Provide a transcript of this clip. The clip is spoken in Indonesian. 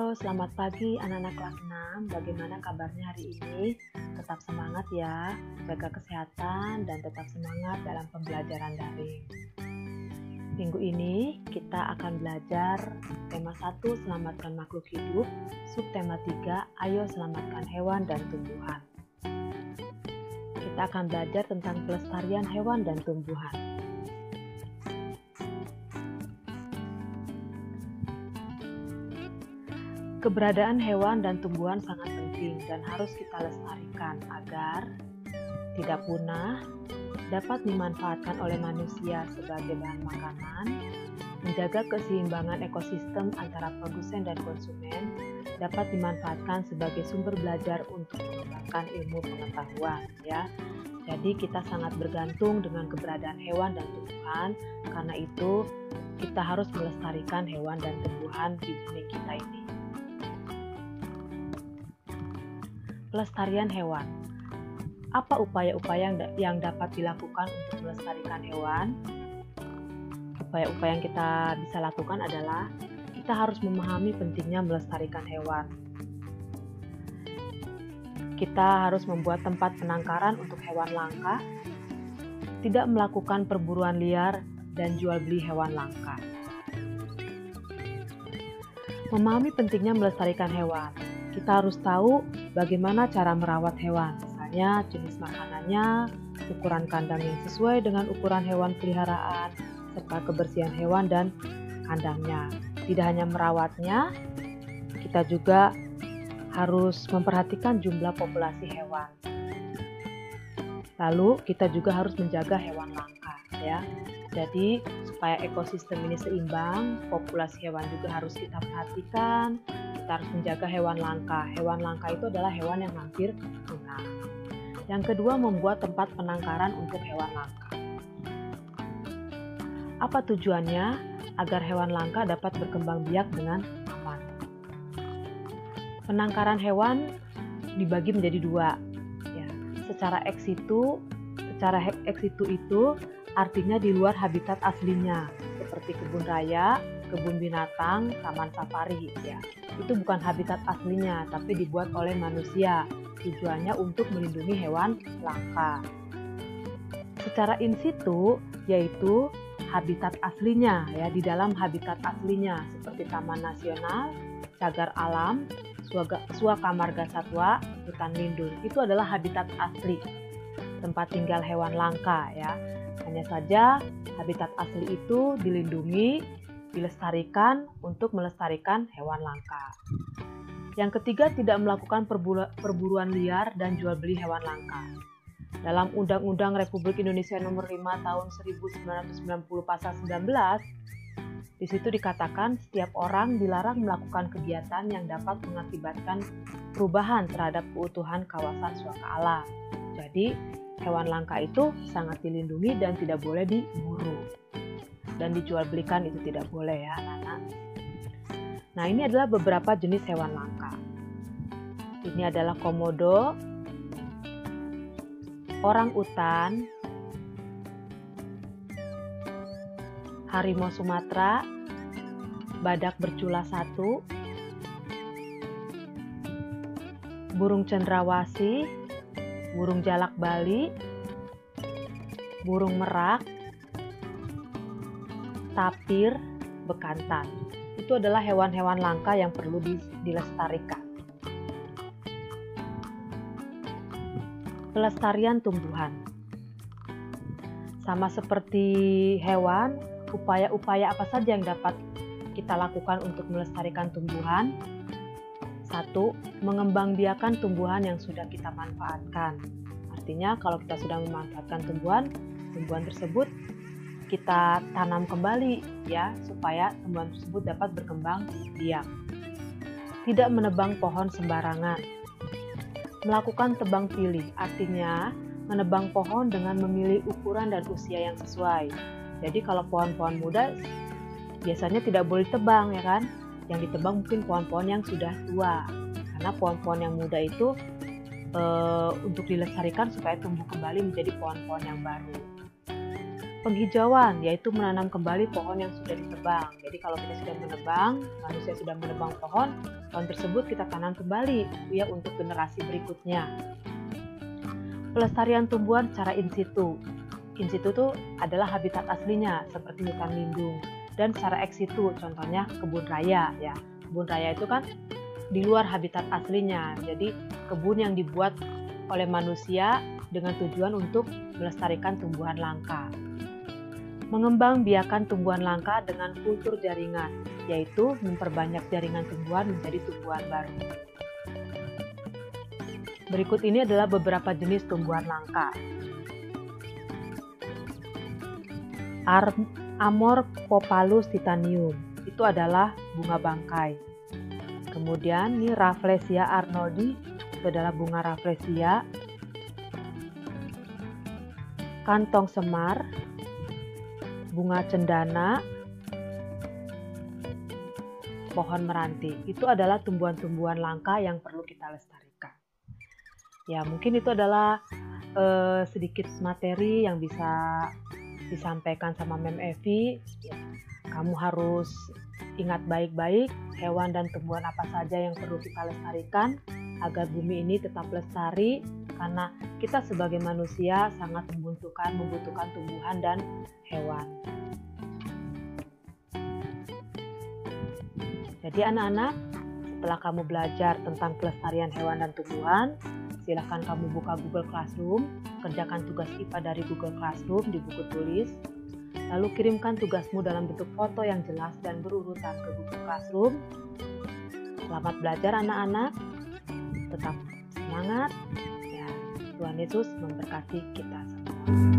Halo, selamat pagi anak-anak kelas 6. Bagaimana kabarnya hari ini? Tetap semangat ya, jaga kesehatan dan tetap semangat dalam pembelajaran daring. Minggu ini kita akan belajar tema 1, selamatkan makhluk hidup, subtema 3, ayo selamatkan hewan dan tumbuhan. Kita akan belajar tentang pelestarian hewan dan tumbuhan. Keberadaan hewan dan tumbuhan sangat penting dan harus kita lestarikan agar tidak punah, dapat dimanfaatkan oleh manusia sebagai bahan makanan, menjaga keseimbangan ekosistem antara produsen dan konsumen, dapat dimanfaatkan sebagai sumber belajar untuk mengembangkan ilmu pengetahuan ya. Jadi kita sangat bergantung dengan keberadaan hewan dan tumbuhan, karena itu kita harus melestarikan hewan dan tumbuhan di bumi kita ini. Pelestarian hewan. Apa upaya-upaya yang dapat dilakukan untuk melestarikan hewan? Upaya-upaya yang kita bisa lakukan adalah kita harus memahami pentingnya melestarikan hewan. Kita harus membuat tempat penangkaran untuk hewan langka, tidak melakukan perburuan liar dan jual beli hewan langka. Memahami pentingnya melestarikan hewan. Kita harus tahu bagaimana cara merawat hewan, misalnya jenis makanannya, ukuran kandang yang sesuai dengan ukuran hewan peliharaan, serta kebersihan hewan dan kandangnya. Tidak hanya merawatnya, kita juga harus memperhatikan jumlah populasi hewan. Lalu kita juga harus menjaga hewan langka, ya. Jadi supaya ekosistem ini seimbang, populasi hewan juga harus kita perhatikan. Kita harus menjaga hewan langka. Hewan langka itu adalah hewan yang hampir punah. Yang kedua, membuat tempat penangkaran untuk hewan langka. Apa tujuannya? Agar hewan langka dapat berkembang biak dengan aman. Penangkaran hewan dibagi menjadi dua. Ya, secara ex situ itu artinya di luar habitat aslinya, seperti kebun raya, kebun binatang, taman safari ya. Itu bukan habitat aslinya, tapi dibuat oleh manusia. Tujuannya untuk melindungi hewan langka. Secara in situ yaitu habitat aslinya ya, di dalam habitat aslinya seperti taman nasional, cagar alam, suaka marga satwa, hutan lindung. Itu adalah habitat asli, tempat tinggal hewan langka ya. Hanya saja habitat asli itu dilindungi, dilestarikan untuk melestarikan hewan langka. Yang ketiga, tidak melakukan perburuan liar dan jual beli hewan langka. Dalam Undang-Undang Republik Indonesia Nomor 5 Tahun 1990 Pasal 19, di situ dikatakan setiap orang dilarang melakukan kegiatan yang dapat mengakibatkan perubahan terhadap keutuhan kawasan suaka alam. Jadi, hewan langka itu sangat dilindungi dan tidak boleh diburu. Dan dijual belikan itu tidak boleh ya anak-anak. Nah, ini adalah beberapa jenis hewan langka. Ini adalah komodo, orang utan, harimau Sumatera, badak bercula 1, burung cendrawasih, burung jalak Bali, burung merak, tapir, bekantan. Itu adalah hewan-hewan langka yang perlu dilestarikan. Pelestarian tumbuhan. Sama seperti hewan, upaya-upaya apa saja yang dapat kita lakukan untuk melestarikan tumbuhan? 1. Mengembangbiakan tumbuhan yang sudah kita manfaatkan. Artinya kalau kita sudah memanfaatkan tumbuhan tersebut kita tanam kembali ya, supaya tumbuhan tersebut dapat berkembang biak. Tidak menebang pohon sembarangan. Melakukan tebang pilih, artinya menebang pohon dengan memilih ukuran dan usia yang sesuai. Jadi kalau pohon-pohon muda biasanya tidak boleh tebang ya kan. Yang ditebang mungkin pohon-pohon yang sudah tua. Karena pohon-pohon yang muda itu untuk dilestarikan supaya tumbuh kembali menjadi pohon-pohon yang baru. Penghijauan, yaitu menanam kembali pohon yang sudah ditebang. Jadi kalau kita sudah menebang, manusia sudah menebang pohon tersebut kita tanam kembali ya untuk generasi berikutnya. Pelestarian tumbuhan secara in situ. In situ itu adalah habitat aslinya seperti hutan lindung, dan secara ex situ contohnya kebun raya ya. Kebun raya itu kan di luar habitat aslinya. Jadi kebun yang dibuat oleh manusia dengan tujuan untuk melestarikan tumbuhan langka. Mengembangbiakan tumbuhan langka dengan kultur jaringan, yaitu memperbanyak jaringan tumbuhan menjadi tumbuhan baru. Berikut ini adalah beberapa jenis tumbuhan langka. Amorphophallus titanium, itu adalah bunga bangkai. Kemudian ini Rafflesia arnoldi, itu adalah bunga Rafflesia. Kantong semar, bunga cendana, pohon meranti. Itu adalah tumbuhan-tumbuhan langka yang perlu kita lestarikan. Ya, mungkin itu adalah sedikit materi yang bisa disampaikan sama Mem Evi. Ya, kamu harus ingat baik-baik hewan dan tumbuhan apa saja yang perlu kita lestarikan agar bumi ini tetap lestari, karena kita sebagai manusia sangat membutuhkan tumbuhan dan hewan. Jadi anak-anak, setelah kamu belajar tentang pelestarian hewan dan tumbuhan, silakan kamu buka Google Classroom, kerjakan tugas IPA dari Google Classroom di buku tulis, lalu kirimkan tugasmu dalam bentuk foto yang jelas dan berurutan ke Google Classroom. Selamat belajar anak-anak, tetap semangat, ya, Tuhan Yesus memberkati kita semua.